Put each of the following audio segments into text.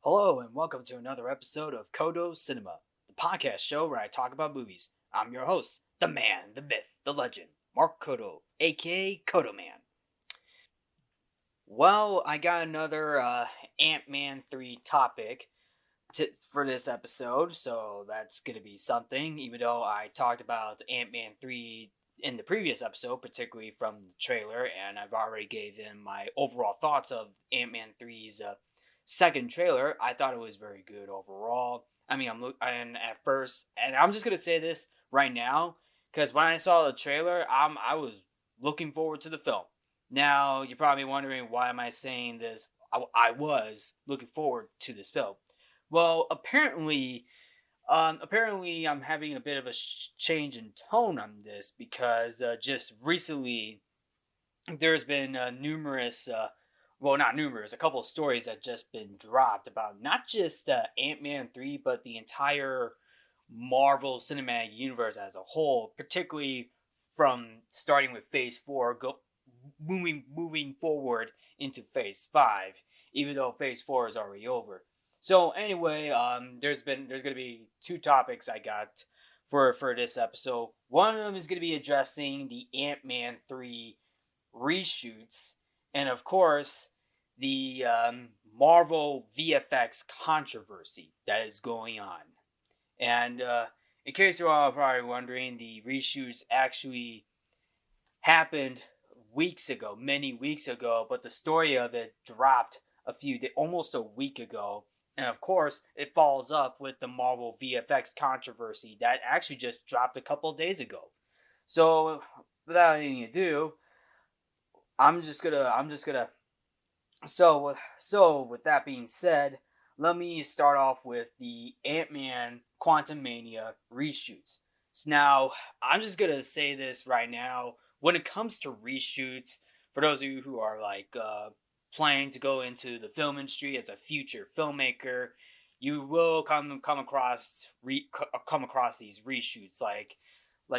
Hello and welcome to another episode of Codo Cinema, the podcast show where I talk about movies. I'm your host, the man, the myth, the legend, Mark Codo, aka Codoman. Well, I got another Antman 3 topic for this episode, so that's going to be something, even though I talked about Antman 3 in the previous episode, particularly from the trailer, and I've already gave them my overall thoughts of Antman 3's second trailer. I thought it was very good overall. I mean, at first, and I'm just gonna say this right now, because when I saw the trailer, I was looking forward to the film. Now you're probably wondering why am I saying this? I was looking forward to this film. Well, apparently I'm having a bit of a change in tone on this because just recently there's been a couple of stories that just been dropped about not just Ant-Man 3, but the entire Marvel Cinematic Universe as a whole, particularly from starting with Phase 4, moving forward into Phase 5, even though Phase 4 is already over. So anyway, there's going to be two topics I got for this episode. One of them is going to be addressing the Ant-Man 3 reshoots, and of course, the Marvel VFX controversy that is going on. And in case you're all probably wondering, the reshoots actually happened many weeks ago, but the story of it dropped almost a week ago. And of course, it follows up with the Marvel VFX controversy that actually just dropped a couple of days ago. So, without any ado, with that being said, let me start off with the Ant-Man Quantumania reshoots. So now, I'm just gonna say this right now. When it comes to reshoots, for those of you who are planning to go into the film industry as a future filmmaker, you will come across these reshoots, like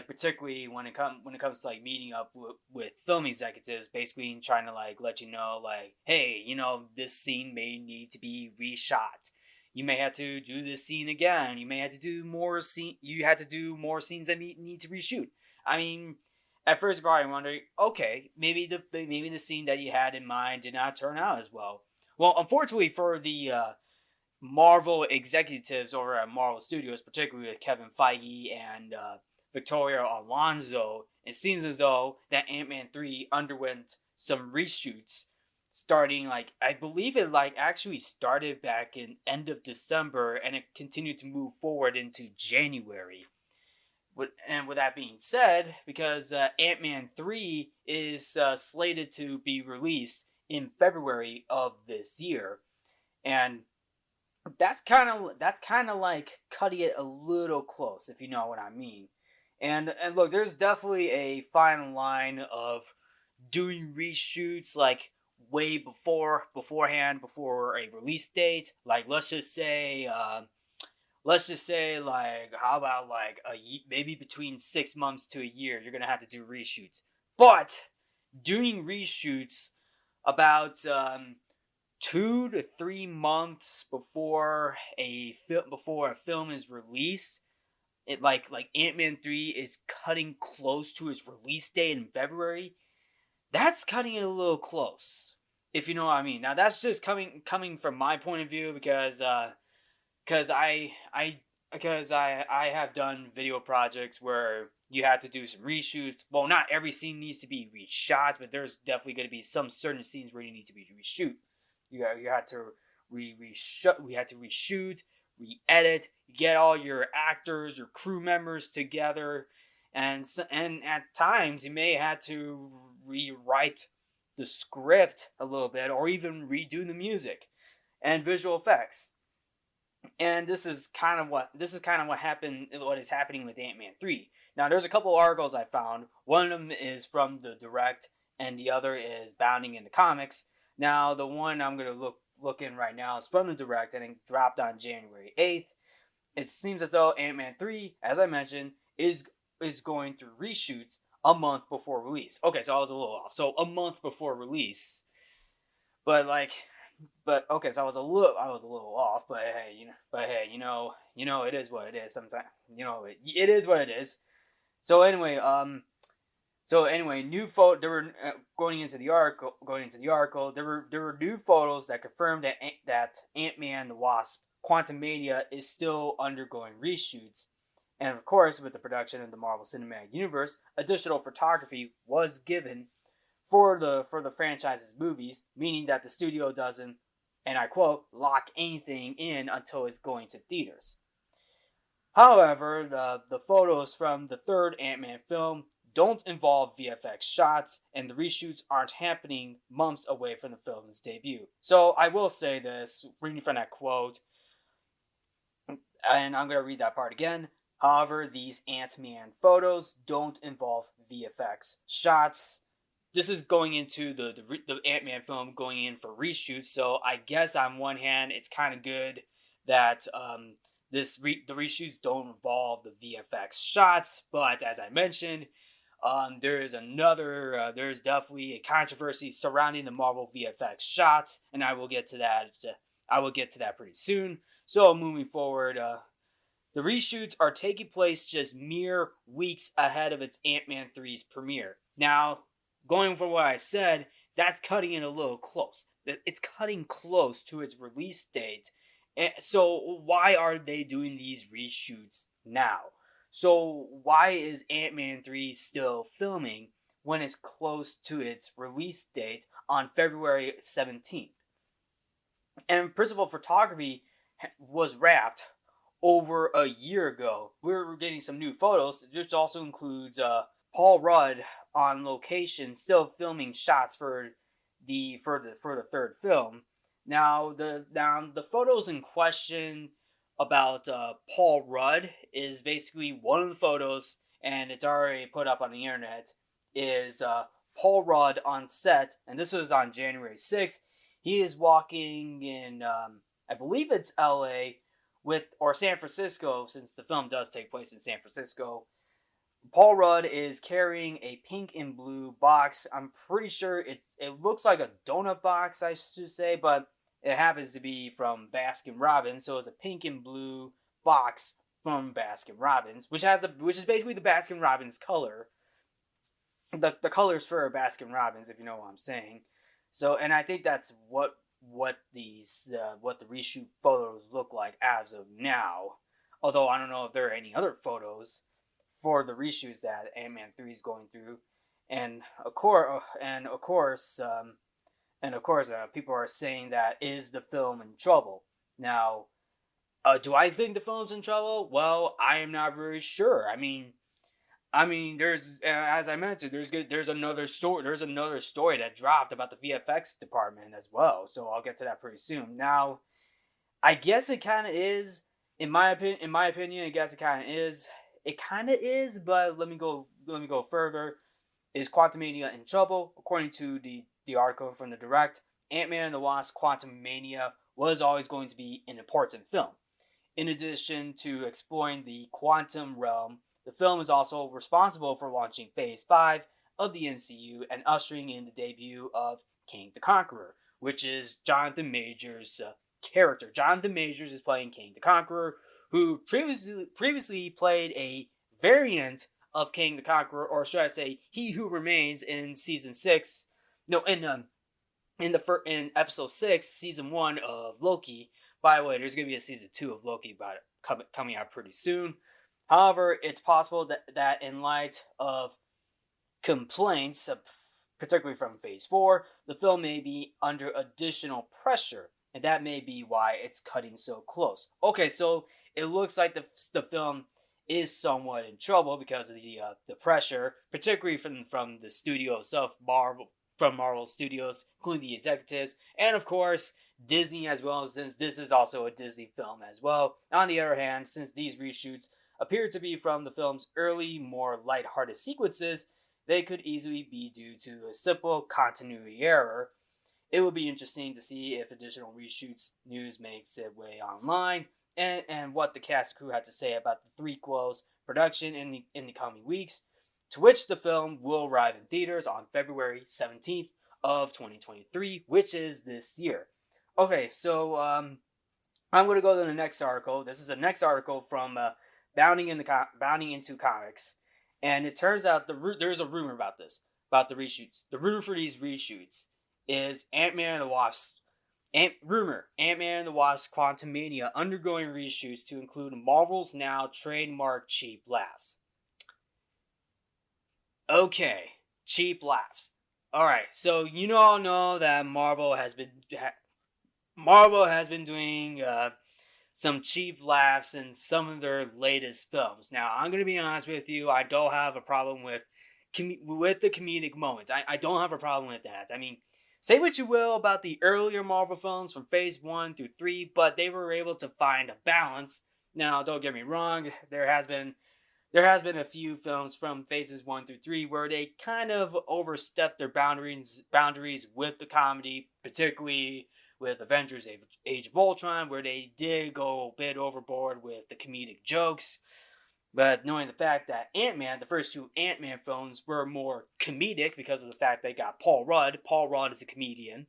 particularly when it comes to meeting up with film executives, basically trying to let you know, hey, this scene may need to be reshot. You may have to do this scene again. You may have to do more scenes that need to reshoot. I mean, at first, you're probably wondering, okay, maybe the scene that you had in mind did not turn out as well. Well, unfortunately for the Marvel executives over at Marvel Studios, particularly with Kevin Feige and Victoria Alonso, it seems as though that Ant-Man 3 underwent some reshoots starting I believe it actually started back in end of December and it continued to move forward into January. With that being said, because Ant-Man 3 is slated to be released in February of this year, and that's kind of like cutting it a little close, if you know what I mean. And look, there's definitely a fine line of doing reshoots way beforehand before a release date. Let's just say how about maybe between 6 months to a year, you're gonna have to do reshoots. But doing reshoots about 2 to 3 months before a film is released, it like Ant-Man 3 is cutting close to its release date in February. That's cutting it a little close, if you know what I mean. Now that's just coming from my point of view because I have done video projects where you have to do some reshoots. Well, not every scene needs to be reshot, but there's definitely going to be some certain scenes where you need to be reshoot. You had to reshoot, re-edit, get all your actors or crew members together, and at times you may have to rewrite the script a little bit or even redo the music and visual effects. And what is happening with Ant-Man 3. Now there's a couple articles I found. One of them is from the direct and the other is bounding in the comics. Now the one I'm going to look in right now is from the direct and it dropped on January 8th. It seems as though Ant-Man 3, as I mentioned, is going through reshoots a month before release. Okay, so I was a little off. So a month before release. But like okay, so I was a little off, but it is what it is. Sometimes, it is what it is. So anyway, new photo. There were going into the article. There were new photos that confirmed that Ant-Man the Wasp: Quantumania is still undergoing reshoots, and of course, with the production of the Marvel Cinematic Universe, additional photography was given for the franchise's movies, meaning that the studio doesn't, and I quote, lock anything in until it's going to theaters. However, the photos from the third Ant-Man film don't involve VFX shots, and the reshoots aren't happening months away from the film's debut. So I will say this, reading from that quote, and I'm going to read that part again. However, these Ant-Man photos don't involve VFX shots. This is going into the Ant-Man film going in for reshoots. So I guess on one hand, it's kind of good that the reshoots don't involve the VFX shots. But as I mentioned, there's definitely a controversy surrounding the Marvel VFX shots, and I will get to that. I will get to that pretty soon. So moving forward, the reshoots are taking place just mere weeks ahead of its Ant-Man 3's premiere. Now, going from what I said, that's cutting it a little close. It's cutting close to its release date. And so why are they doing these reshoots now? So why is Ant-Man 3 still filming when it's close to its release date on February 17th? And principal photography was wrapped over a year ago. We're getting some new photos, which also includes Paul Rudd on location, still filming shots for the third film. Now the photos in question about Paul Rudd is basically one of the photos, and it's already put up on the internet. Is Paul Rudd on set, and this was on January 6th. He is walking in, I believe it's L.A. or San Francisco, since the film does take place in San Francisco. Paul Rudd is carrying a pink and blue box. I'm pretty sure it looks like a donut box, I should say, but it happens to be from Baskin Robbins, so it's a pink and blue box from Baskin Robbins, which is basically the Baskin Robbins color. The colors for Baskin Robbins, if you know what I'm saying. So, and I think that's what the reshoot photos look like as of now. Although I don't know if there are any other photos for the reshoots that Ant-Man 3 is going through, and of course, people are saying that is the film in trouble. Now, do I think the film's in trouble? Well, I am not very sure. I mean, there's as I mentioned, there's another story that dropped about the VFX department as well. So I'll get to that pretty soon. Now, I guess it kind of is, in my opinion. I guess it kind of is. It kind of is, but let me go further. Is Quantumania in trouble? According to the article from the direct, Ant-Man and the Wasp: Quantumania was always going to be an important film. In addition to exploring the quantum realm, the film is also responsible for launching Phase 5 of the MCU and ushering in the debut of King the Conqueror, which is Jonathan Majors' character. Jonathan Majors is playing King the Conqueror, who previously played a variant of King the Conqueror, or should I say, He Who Remains in season 6. No, in episode 6, season 1 of Loki. By the way, there's going to be a season 2 of Loki coming out pretty soon. However, it's possible that in light of complaints, particularly from Phase 4, the film may be under additional pressure. and that may be why it's cutting so close. Okay, so it looks like the film is somewhat in trouble because of the pressure, particularly from the studio itself, Marvel Studios, including the executives, and of course Disney as well, since this is also a Disney film as well. On the other hand, since these reshoots appear to be from the film's early, more lighthearted sequences, they could easily be due to a simple continuity error. It would be interesting to see if additional reshoots news makes its way online, and what the cast and crew had to say about the threequels production in the coming weeks, to which the film will arrive in theaters on February 17th of 2023, which is this year. Okay, so I'm going to go to the next article. This is the next article from Bounding into Comics, and it turns out there's a rumor about this, about the reshoots. The rumor for these reshoots is Ant-Man and the Wasp. Ant-Man and the Wasp Quantumania undergoing reshoots to include Marvel's now trademark cheap laughs. Okay, cheap laughs. All right, so you all know that Marvel has been doing some cheap laughs in some of their latest films. Now, I'm gonna be honest with you, I don't have a problem with the comedic moments. I don't have a problem with that. I mean, say what you will about the earlier Marvel films from Phase 1 through 3, but they were able to find a balance. Now, don't get me wrong, there has been a few films from Phases 1 through 3 where they kind of overstepped their boundaries with the comedy, particularly with Avengers Age of Ultron, where they did go a bit overboard with the comedic jokes. But knowing the fact that Ant-Man, the first two Ant-Man films, were more comedic because of the fact they got Paul Rudd. Paul Rudd is a comedian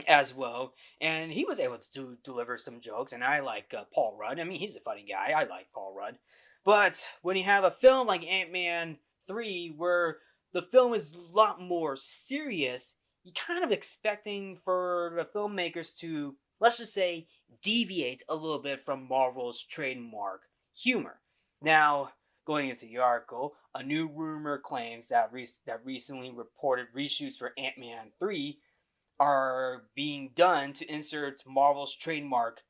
as well, and he was able to deliver some jokes, and I like Paul Rudd. I mean, he's a funny guy. I like Paul Rudd. But when you have a film like Ant-Man 3, where the film is a lot more serious, you kind of expecting for the filmmakers to, let's just say, deviate a little bit from Marvel's trademark humor. Now, going into the article, a new rumor claims that recently reported reshoots for Ant-Man 3 are being done to insert Marvel's trademark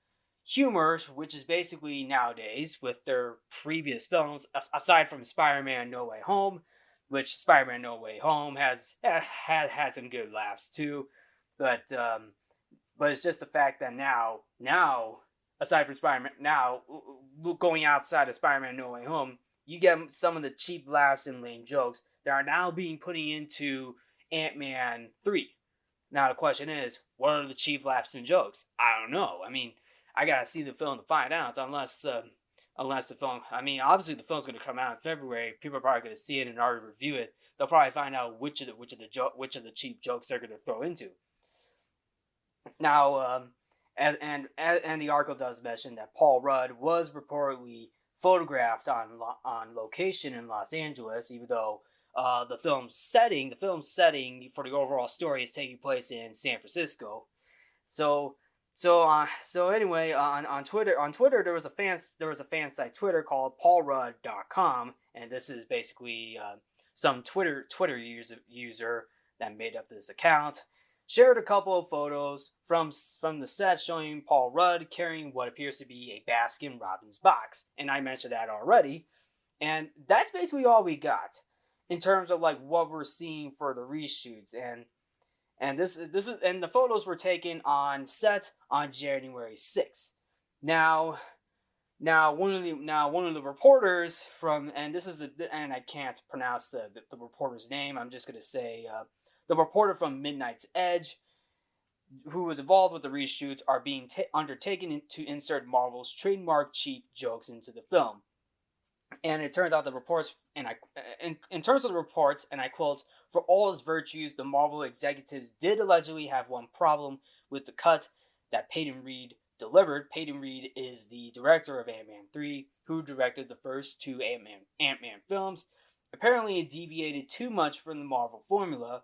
humor, which is basically nowadays with their previous films, aside from Spider-Man No Way Home, which Spider-Man No Way Home has had some good laughs too, but it's just the fact that now aside from Spider-Man, now going outside of Spider-Man No Way Home, you get some of the cheap laughs and lame jokes that are now being put into Ant-Man 3. Now the question is, what are the cheap laughs and jokes? I don't know. I mean, I gotta see the film to find out. Unless the film, I mean, obviously the film's gonna come out in February. People are probably gonna see it and already review it. They'll probably find out which of the cheap jokes they're gonna throw into. Now, and the article does mention that Paul Rudd was reportedly photographed on location in Los Angeles, even though the film's setting for the overall story is taking place in San Francisco. So anyway, on Twitter there was a fan site Twitter called paulrudd.com, and this is basically some Twitter user that made up this account, shared a couple of photos from the set showing Paul Rudd carrying what appears to be a Baskin-Robbins box, and I mentioned that already, and that's basically all we got in terms of like what we're seeing for the reshoots. And this is and the photos were taken on set on January 6th. Now one of the reporters from, and I can't pronounce the reporter's name. I'm just gonna say the reporter from Midnight's Edge, who was involved with the reshoots, are being undertaken to insert Marvel's trademark cheap jokes into the film. And it turns out the reports, in terms of the reports, and I quote, for all its virtues, the Marvel executives did allegedly have one problem with the cut that Peyton Reed delivered. Peyton Reed is the director of Ant-Man 3, who directed the first two Ant-Man films. Apparently, it deviated too much from the Marvel formula.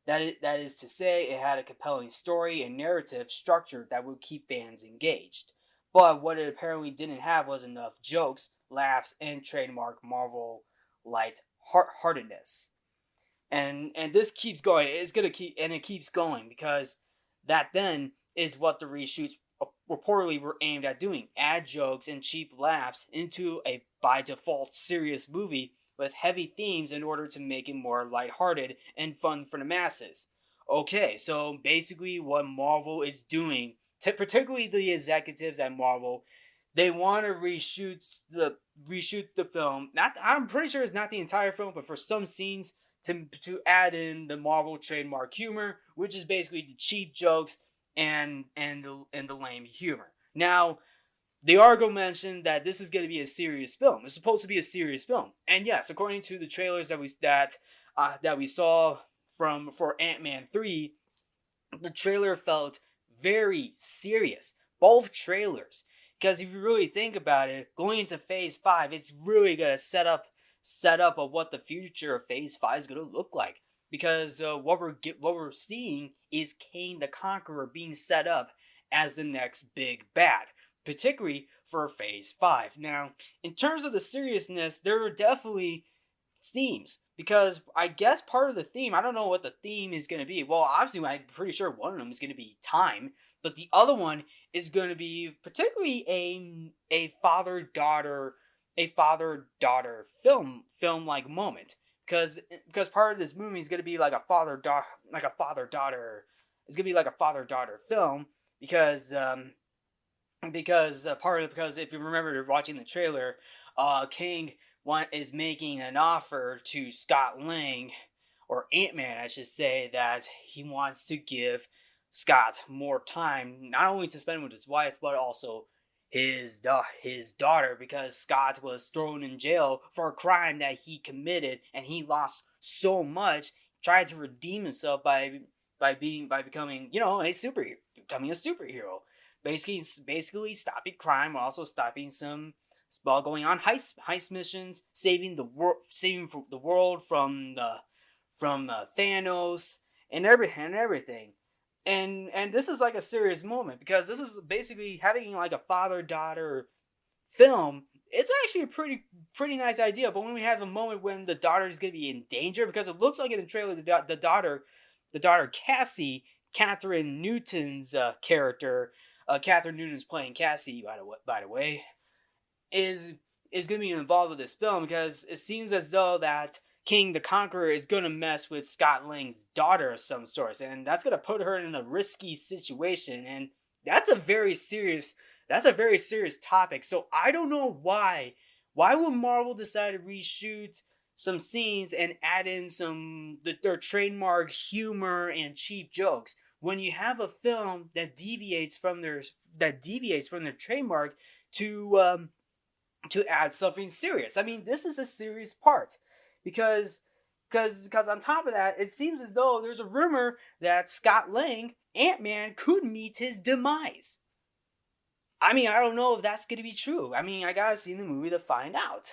That is to say, it had a compelling story and narrative structure that would keep fans engaged. But what it apparently didn't have was enough jokes, laughs, and trademark Marvel light-heartedness. And this keeps going. It keeps going because that then is what the reshoots reportedly were aimed at doing: add jokes and cheap laughs into a by default serious movie with heavy themes in order to make it more lighthearted and fun for the masses. Okay, so basically, what Marvel is doing, particularly the executives at Marvel, they want to reshoot the film. Not, I'm pretty sure it's not the entire film, but for some scenes to add in the Marvel trademark humor, which is basically the cheap jokes and the lame humor. Now, the article mentioned that this is going to be a serious film. It's supposed to be a serious film, and yes, according to the trailers that we saw from for Ant-Man 3, the trailer felt very serious. Both trailers, because if you really think about it, going into Phase 5, it's really gonna set up of what the future of Phase 5 is gonna look like. Because what we're seeing is Kane the Conqueror being set up as the next big bad, particularly for Phase 5. Now, in terms of the seriousness, there are definitely themes, because I guess part of the theme, I don't know what the theme is going to be. Well, obviously, I'm pretty sure one of them is going to be time, but the other one is going to be particularly a father daughter film like moment, because part of this movie is going to be like a father daughter. It's going to be like a father daughter film, because if you remember watching the trailer, King is making an offer to Scott Lang, or Ant-Man, I should say, that he wants to give Scott more time, not only to spend with his wife, but also his daughter, because Scott was thrown in jail for a crime that he committed, and he lost so much. Tried to redeem himself by becoming, becoming a superhero. Basically stopping crime, while also stopping some while going on heist missions, saving the world from Thanos and everything. And this is like a serious moment, because this is basically having like a father daughter film. It's actually a pretty nice idea, but when we have a moment when the daughter is going to be in danger, because it looks like in the trailer the daughter Cassie, Catherine Newton's character, Catherine Newton's playing Cassie, by the way, is going to be involved with this film, because it seems as though that King the Conqueror is going to mess with Scott Lang's daughter of some sort, and that's going to put her in a risky situation, and that's a very serious topic. So I don't know why would Marvel decide to reshoot some scenes and add in their trademark humor and cheap jokes when you have a film that deviates from their trademark to add something serious. I mean, this is a serious part, because on top of that, it seems as though there's a rumor that Scott Lang, Ant-Man, could meet his demise. I mean, I don't know if that's going to be true. I mean, I gotta see the movie to find out.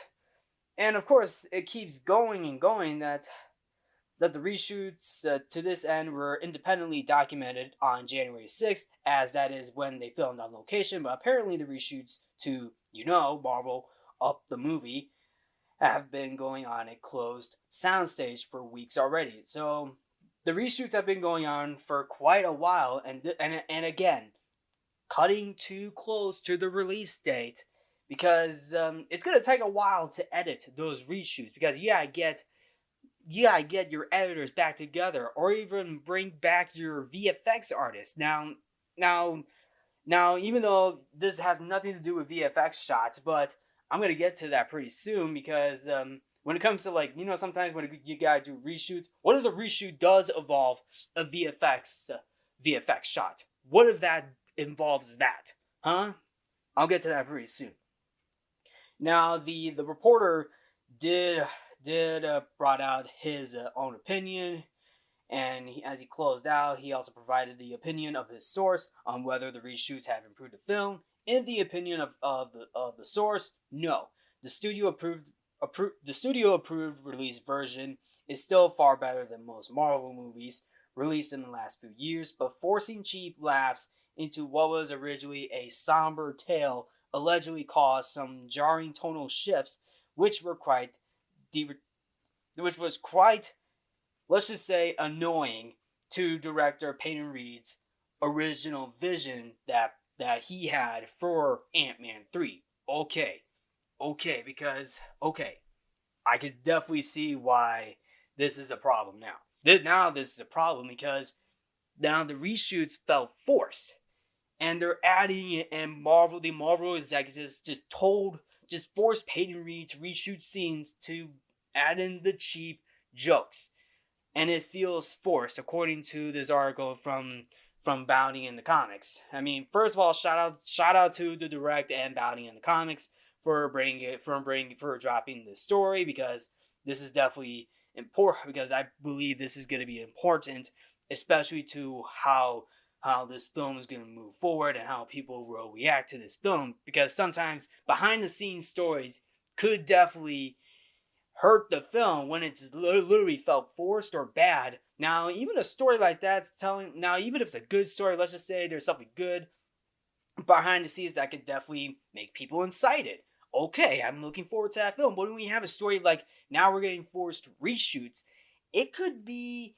And of course, it keeps going and going that the reshoots to this end were independently documented on January 6th, as that is when they filmed on location, but apparently the reshoots to, Marvel Up the Movie have been going on a closed soundstage for weeks already. So the reshoots have been going on for quite a while, and again, cutting too close to the release date, because it's going to take a while to edit those reshoots, because you gotta get your editors back together, or even bring back your VFX artists. Now, even though this has nothing to do with VFX shots, but I'm gonna get to that pretty soon, because when it comes to sometimes when you gotta do reshoots, what if the reshoot does involve a VFX shot? What if that involves that? Huh? I'll get to that pretty soon. Now, the reporter did brought out his own opinion, and as he closed out, he also provided the opinion of his source on whether the reshoots have improved the film. In the opinion of the source, no. The studio approved release version is still far better than most Marvel movies released in the last few years, but forcing cheap laughs into what was originally a somber tale allegedly caused some jarring tonal shifts, which were which was quite, let's just say, annoying to director Peyton Reed's original vision that he had for Ant-Man 3. Okay. Okay, because I could definitely see why this is a problem now. Now this is a problem because now the reshoots felt forced, and they're adding it, and the Marvel executives just forced Peyton Reed to reshoot scenes to add in the cheap jokes, and it feels forced, according to this article from Bounty in the Comics. I mean, first of all, shout out to the direct and Bounty in the Comics for dropping this story, because this is definitely important, because I believe this is going to be important, especially to how this film is going to move forward and how people will react to this film, because sometimes behind the scenes stories could definitely hurt the film when it's literally felt forced or bad. Now, even a story like that's even if it's a good story, let's just say there's something good behind the scenes that could definitely make people incited. Okay, I'm looking forward to that film. But when we have a story like now we're getting forced reshoots, it could be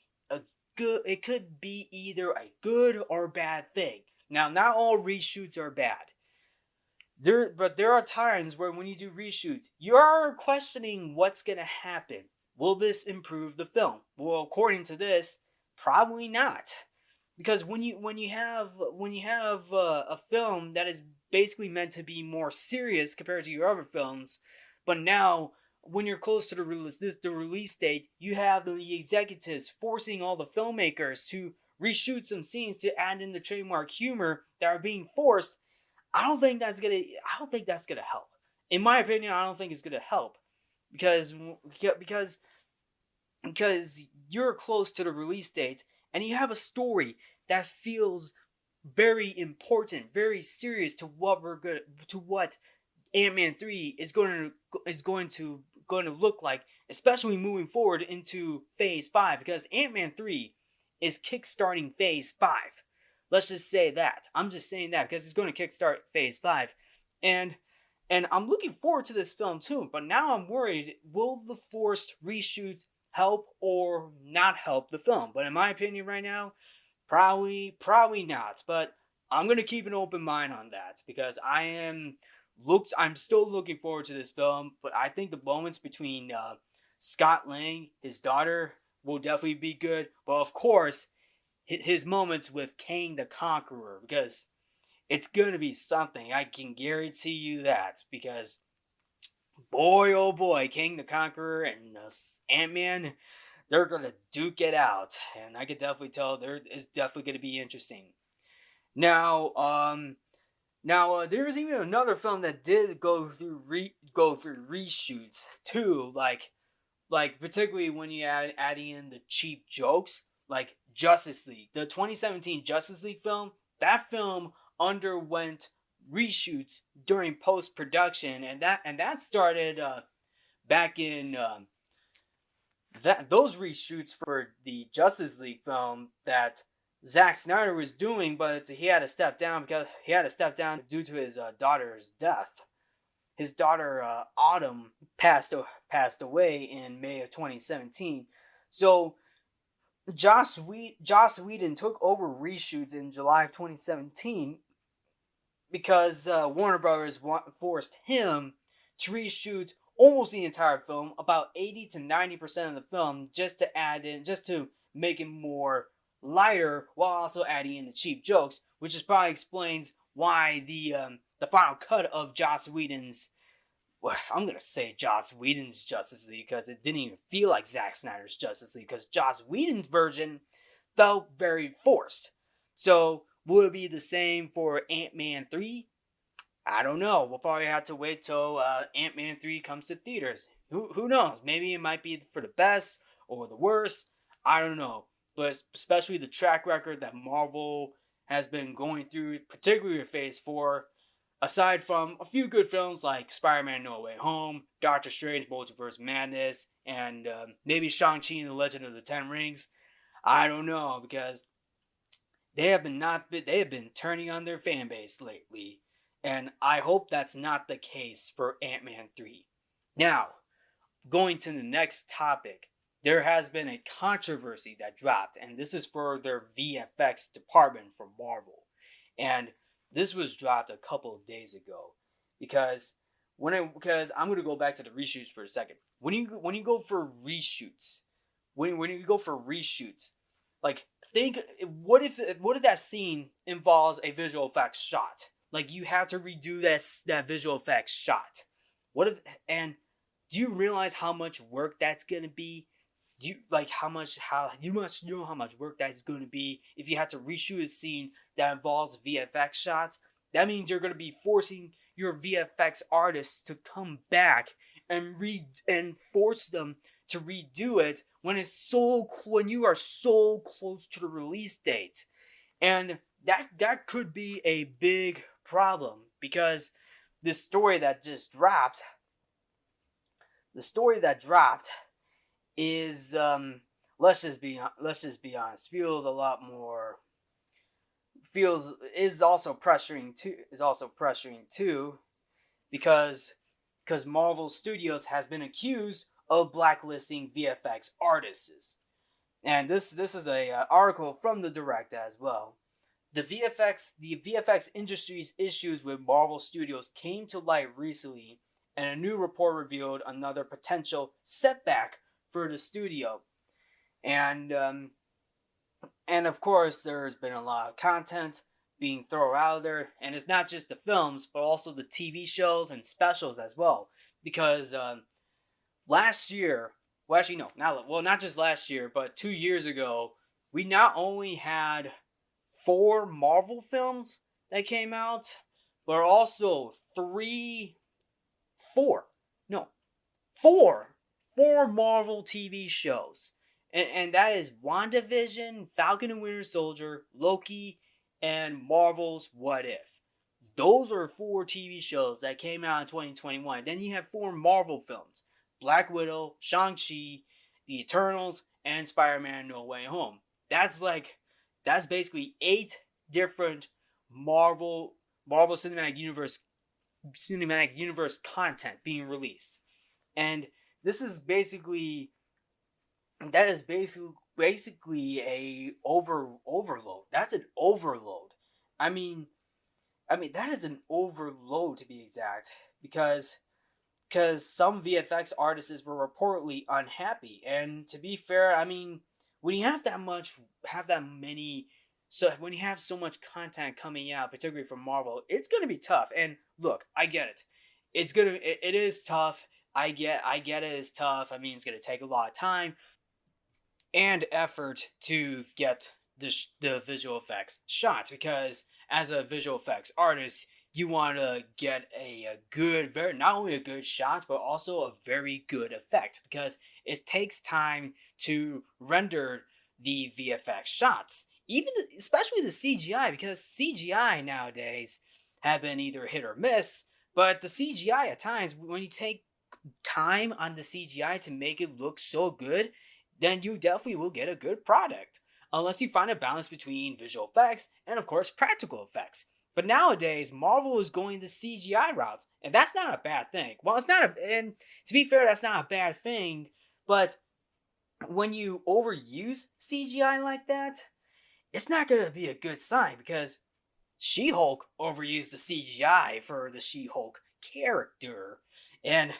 it could be either a good or bad thing. Now, not all reshoots are bad. But there are times where when you do reshoots, you are questioning what's gonna happen. Will this improve the film? Well, according to this, probably not, because when you have a film that is basically meant to be more serious compared to your other films, but now when you're close to the release date, you have the executives forcing all the filmmakers to reshoot some scenes to add in the trademark humor that are being forced. I don't think that's gonna help. In my opinion, I don't think it's gonna help, because because because you're close to the release date and you have a story that feels very important, very serious to what Ant-Man 3 is going to look like, especially moving forward into Phase 5, because Ant-Man 3 is kickstarting Phase 5. Let's just say that. I'm just saying that because it's going to kickstart Phase 5. And I'm looking forward to this film too, but now I'm worried, will the forced reshoots help or not help the film? But in my opinion right now, probably not. But I'm gonna keep an open mind on that, because I'm still looking forward to this film. But I think the moments between Scott Lang, his daughter, will definitely be good. But of course, his moments with Kang the Conqueror, because it's gonna be something. I can guarantee you that, because boy, oh boy, King the Conqueror and Ant-Man, they're gonna duke it out, and I could definitely tell there is definitely gonna be interesting. Now, there's even another film that did go through reshoots too, like particularly when you adding in the cheap jokes, like Justice League, the 2017 Justice League film. That film underwent reshoots during post production, and that started back in that those reshoots for the Justice League film that Zack Snyder was doing, but he had to step down due to his daughter's death. His daughter Autumn passed away in May of 2017. So Joss Whedon took over reshoots in July of 2017, because Warner Brothers forced him to reshoot almost the entire film, about 80 to 90% of the film, just to make it more lighter, while also adding in the cheap jokes, which is probably explains why the final cut of Joss Whedon's, well, I'm gonna say Joss Whedon's Justice League, because it didn't even feel like Zack Snyder's Justice League, because Joss Whedon's version felt very forced. So will it be the same for Ant-Man 3? I don't know. We'll probably have to wait till Ant-Man 3 comes to theaters. Who knows? Maybe it might be for the best or the worst. I don't know. But especially the track record that Marvel has been going through, particularly with Phase 4, aside from a few good films like Spider-Man No Way Home, Doctor Strange Multiverse Madness, and maybe Shang-Chi and the Legend of the Ten Rings, I don't know, because they have been turning on their fan base lately, and I hope that's not the case for Ant-Man 3. Now, going to the next topic, there has been a controversy that dropped, and this is for their VFX department for Marvel. And this was dropped a couple of days ago because because I'm gonna go back to the reshoots for a second. When you go for reshoots, when you go for reshoots, like think what if that scene involves a visual effects shot? Like you have to redo that visual effects shot. What if and do you realize how much work that's gonna be? Do you like how you much know how much work that's gonna be if you have to reshoot a scene that involves VFX shots? That means you're gonna be forcing your VFX artists to come back and force them to redo it when when you are so close to the release date. And that could be a big problem because this story that just dropped the story that dropped is let's just be honest, feels a lot more feels is also pressuring too because Marvel Studios has been accused of blacklisting VFX artists. And this is a article from the Direct as well. The VFX industry's issues with Marvel Studios came to light recently, and a new report revealed another potential setback for the studio. And and of course, there's been a lot of content being thrown out there, and it's not just the films, but also the TV shows and specials as well. Because last year, well, actually, no, not just last year, but 2 years ago, we not only had 4 Marvel films that came out, but also four, no, four, four Marvel TV shows. And that is WandaVision, Falcon and Winter Soldier, Loki, and Marvel's What If. Those are 4 TV shows that came out in 2021. Then you have 4 Marvel films: Black Widow, Shang-Chi, The Eternals, and Spider-Man No Way Home. That's basically 8 different Marvel Cinematic Universe content being released. And this is basically that is basically a overload. That's an overload. I mean, that is an overload to be exact because some VFX artists were reportedly unhappy. And to be fair, I mean, when you have that many, so when you have so much content coming out, particularly from Marvel, it's gonna be tough. And look, I get it. It is tough. I get it. It's tough. I mean, it's gonna take a lot of time and effort to get the visual effects shots because as a visual effects artist, you want to get a good, very not only a good shot but also a very good effect because it takes time to render the VFX shots, especially the CGI, because CGI nowadays have been either hit or miss. But the CGI at times, when you take time on the CGI to make it look so good, then you definitely will get a good product. Unless you find a balance between visual effects and, of course, practical effects. But nowadays, Marvel is going the CGI routes, and that's not a bad thing. Well, it's not and to be fair, that's not a bad thing. But when you overuse CGI like that, it's not gonna be a good sign because She-Hulk overused the CGI for the She-Hulk character, and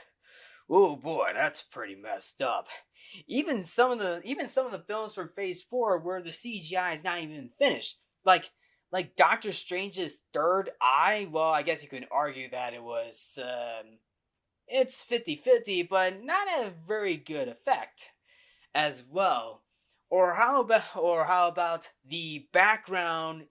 oh boy, that's pretty messed up. Even some of the films from Phase 4 where the CGI is not even finished, like Doctor Strange's third eye. Well, I guess you could argue that it's 50-50, but not a very good effect as well. Or how about the background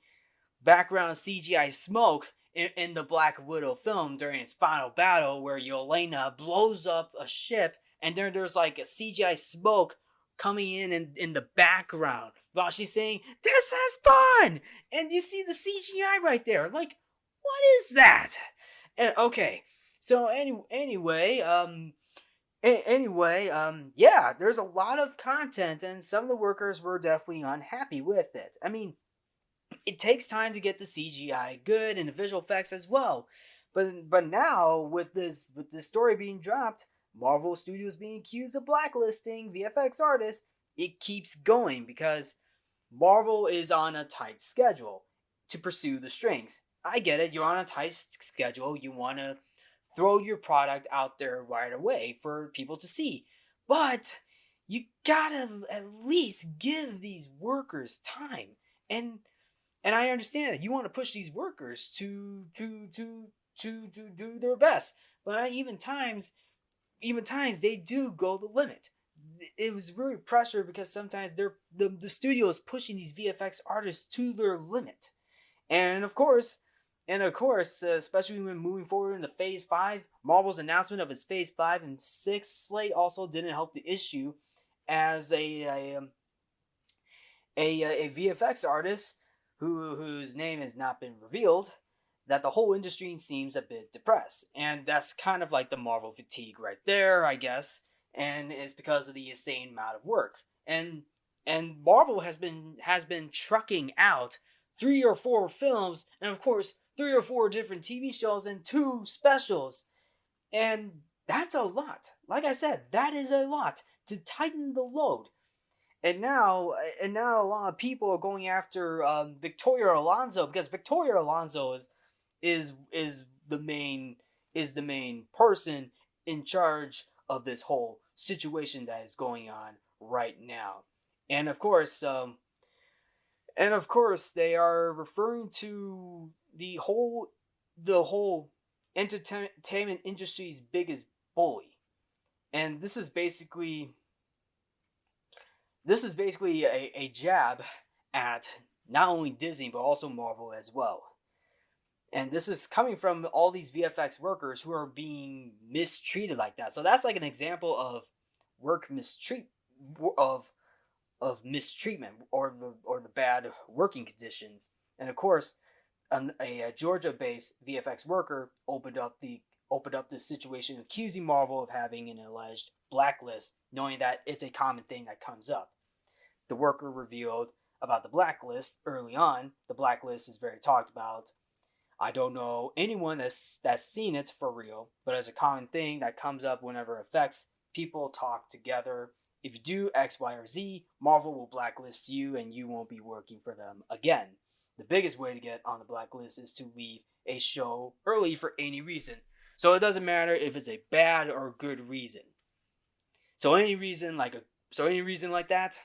CGI smoke in the Black Widow film during its final battle, where Yelena blows up a ship, and there's like a CGI smoke coming in the background while she's saying, "This is fun!" And you see the CGI right there. Like, what is that? And okay, so yeah, there's a lot of content, and some of the workers were definitely unhappy with it. I mean, it takes time to get the CGI good and the visual effects as well. But now with this story being dropped, Marvel Studios being accused of blacklisting VFX artists, it keeps going because Marvel is on a tight schedule to pursue the strings. I get it, you're on a tight schedule, you want to throw your product out there right away for people to see. But you gotta at least give these workers time. And and I understand that you want to push these workers to do their best. But even times they do go the limit. It was really pressure because sometimes the studio is pushing these VFX artists to their limit. And of course, especially when moving forward into Phase 5, Marvel's announcement of its Phase 5 and 6 slate also didn't help the issue, as a VFX artist whose name has not been revealed, that the whole industry seems a bit depressed. And that's kind of like the Marvel fatigue right there, I guess. And it's because of the insane amount of work. And Marvel has been trucking out 3 or 4 films, and of course 3 or 4 different TV shows and 2 specials. And that's a lot. Like I said, that is a lot to tighten the load. And now a lot of people are going after Victoria Alonso, because Victoria Alonso is the main person in charge of this whole situation that is going on right now. And of course, they are referring to the whole entertainment industry's biggest bully. And this is basically a jab at not only Disney but also Marvel as well. And this is coming from all these VFX workers who are being mistreated like that. So that's like an example of work mistreat of mistreatment, or the bad working conditions. And of course, a Georgia-based VFX worker opened up this situation, accusing Marvel of having an alleged blacklist, knowing that it's a common thing that comes up. The worker revealed about the blacklist early on. The blacklist is very talked about. I don't know anyone that's seen it for real, but as a common thing that comes up whenever effects people talk together. If you do X, Y, or Z, Marvel will blacklist you and you won't be working for them again. The biggest way to get on the blacklist is to leave a show early for any reason. So it doesn't matter if it's a bad or good reason. So any reason like that,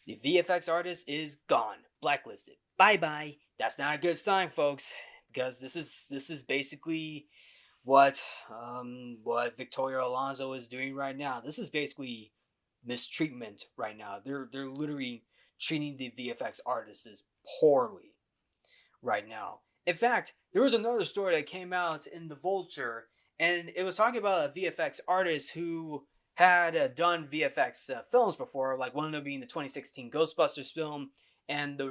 the VFX artist is gone, blacklisted. Bye bye. That's not a good sign, folks, because this is basically what Victoria Alonso is doing right now. This is basically mistreatment right now. They're literally treating the VFX artists poorly right now. In fact, there was another story that came out in the Vulture, and it was talking about a VFX artist who had done VFX films before, like one of them being the 2016 Ghostbusters film, and the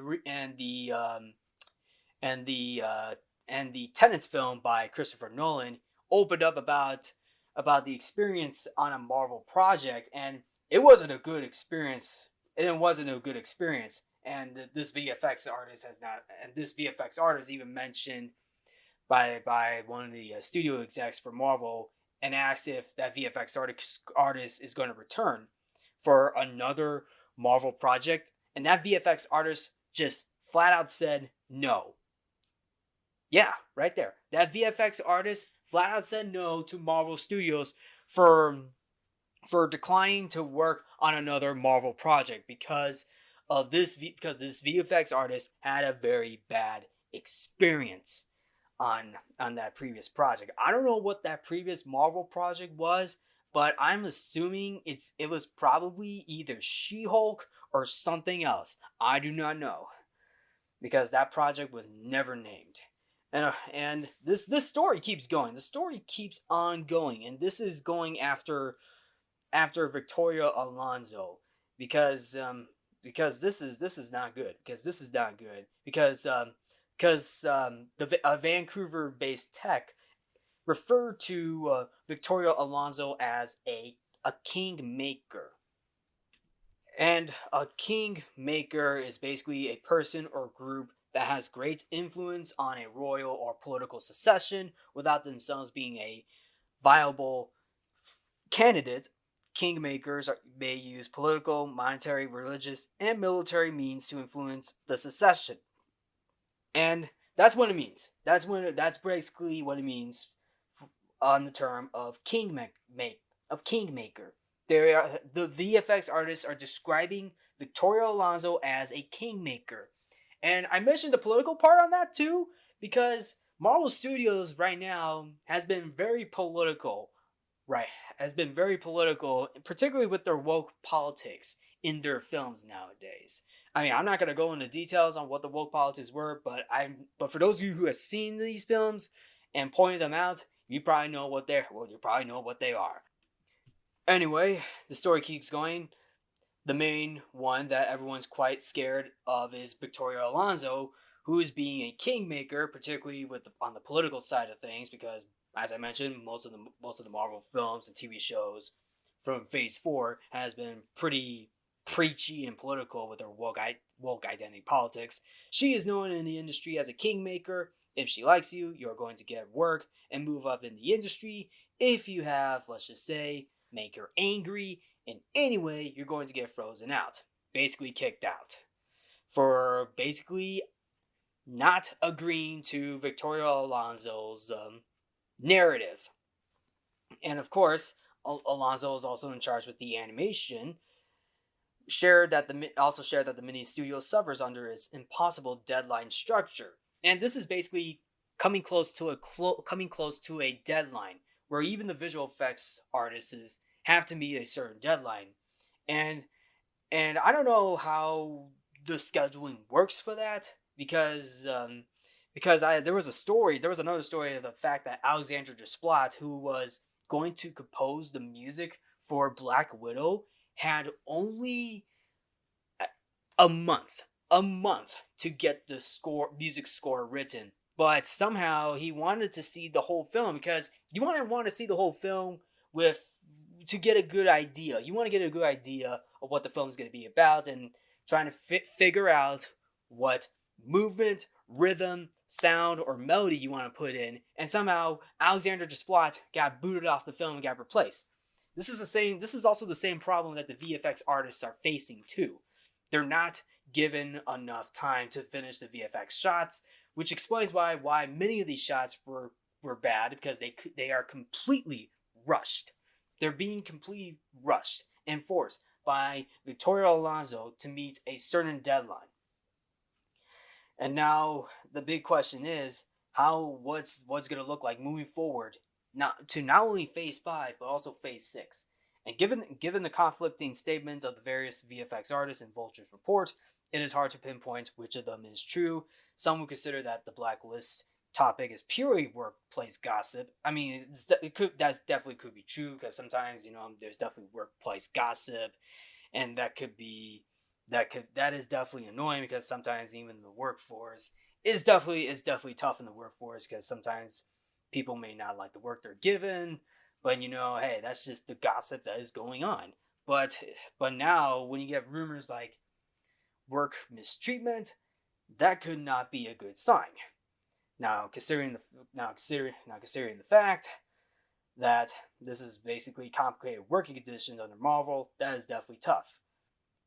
Tenants film by Christopher Nolan. Opened up about the experience on a Marvel project, and it wasn't a good experience. And this VFX artist even mentioned by one of the studio execs for Marvel, and asked if that VFX artist is going to return for another Marvel project, and that VFX artist just flat out said no. Yeah, right there. That VFX artist flat out said no to Marvel Studios for declining to work on another Marvel project because this VFX artist had a very bad experience on that previous project. I don't know what that previous Marvel project was, but I'm assuming it was probably either She-Hulk or something else. I do not know, because that project was never named. And this story keeps going. The story keeps on going, and this is going after Victoria Alonso, because this is not good. Because the Vancouver-based tech referred to Victoria Alonso as a kingmaker. And a kingmaker is basically a person or group that has great influence on a royal or political succession without themselves being a viable Candidates, kingmakers may use political, monetary, religious, and military means to influence the succession. And that's what it means. That's basically what it means on the term of kingmaker. The VFX artists are describing Victoria Alonso as a kingmaker, and I mentioned the political part on that too because Marvel Studios right now right, has been very political, particularly with their woke politics in their films nowadays. I mean, I'm not gonna go into details on what the woke politics were, but for those of you who have seen these films and pointed them out, you probably know what they are. Anyway, the story keeps going. The main one that everyone's quite scared of is Victoria Alonso, who is being a kingmaker, particularly on the political side of things, because as I mentioned, most of the Marvel films and TV shows from Phase Four has been pretty preachy and political with their woke identity politics. She is known in the industry as a kingmaker. If she likes you, you're going to get work and move up in the industry. If you have, let's just say, make her angry in any way, you're going to get frozen out, basically kicked out, for basically not agreeing to Victoria Alonso's narrative. And of course, Alonso is also in charge with the animation. Shared that the mini studio suffers under its impossible deadline structure, and this is basically coming close to a deadline where even the visual effects artists have to meet a certain deadline, and I don't know how the scheduling works for that because there was another story of the fact that Alexandra Desplat, who was going to compose the music for Black Widow, had only a month to get the music score written. But somehow he wanted to see the whole film because you want to see the whole film with to get a good idea. You want to get a good idea of what the film is going to be about and trying to figure out what movement, rhythm, sound, or melody you want to put in. And somehow Alexander Desplat got booted off the film and got replaced. This is also the same problem that the VFX artists are facing too. They're not given enough time to finish the VFX shots, which explains why many of these shots were bad because they are completely rushed. They're being completely rushed and forced by Victoria Alonso to meet a certain deadline. And now the big question is what's going to look like moving forward, not only Phase 5 but also Phase 6. And given the conflicting statements of the various VFX artists in Vulture's report, it is hard to pinpoint which of them is true. Some would consider that the blacklist topic is purely workplace gossip. I mean, that definitely could be true because sometimes there's definitely workplace gossip, and that is definitely annoying because sometimes even the workforce is definitely tough in the workforce because sometimes people may not like the work they're given, but hey, that's just the gossip that is going on. But now when you get rumors like work mistreatment, that could not be a good sign. Considering the fact that this is basically complicated working conditions under Marvel, that is definitely tough.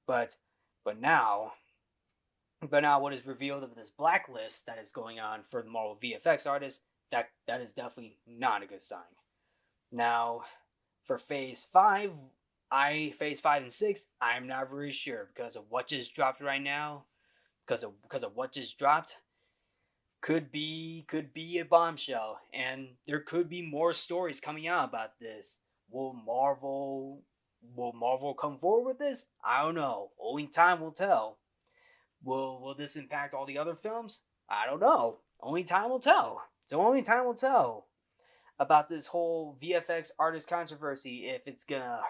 But but now what is revealed of this blacklist that is going on for the Marvel VFX artists, that is definitely not a good sign. Now, for Phase 5 and 6, I'm not really sure because of what just dropped right now. Because of what just dropped, could be a bombshell, and there could be more stories coming out about this. Will Marvel come forward with this? I don't know. Only time will tell. Will this impact all the other films? I don't know. Only time will tell. So only time will tell about this whole VFX artist controversy if it's gonna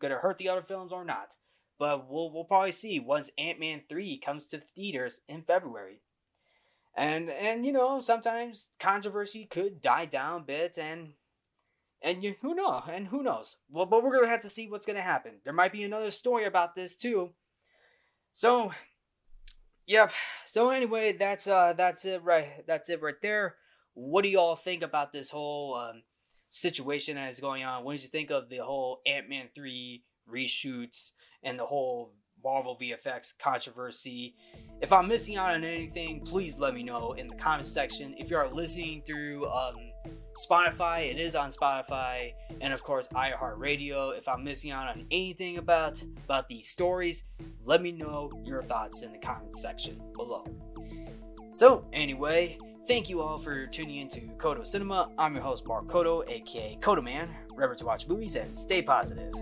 hurt the other films or not. But we'll probably see once Ant-Man 3 comes to theaters in February. And sometimes controversy could die down a bit who knows. Well, but we're gonna have to see what's gonna happen. There might be another story about this too. So, yep. So anyway, that's it right there. What do y'all think about this whole situation that is going on. What did you think of the whole Ant-Man 3 reshoots and the whole Marvel VFX controversy? If I'm missing out on anything, please let me know in the comment section. If you are listening through Spotify, it is on Spotify, and of course iHeartRadio. If I'm missing out on anything about these stories, let me know your thoughts in the comment section below. So anyway, thank you all for tuning into Codo Cinema. I'm your host Mark Codo, aka Codoman. Remember to watch movies and stay positive.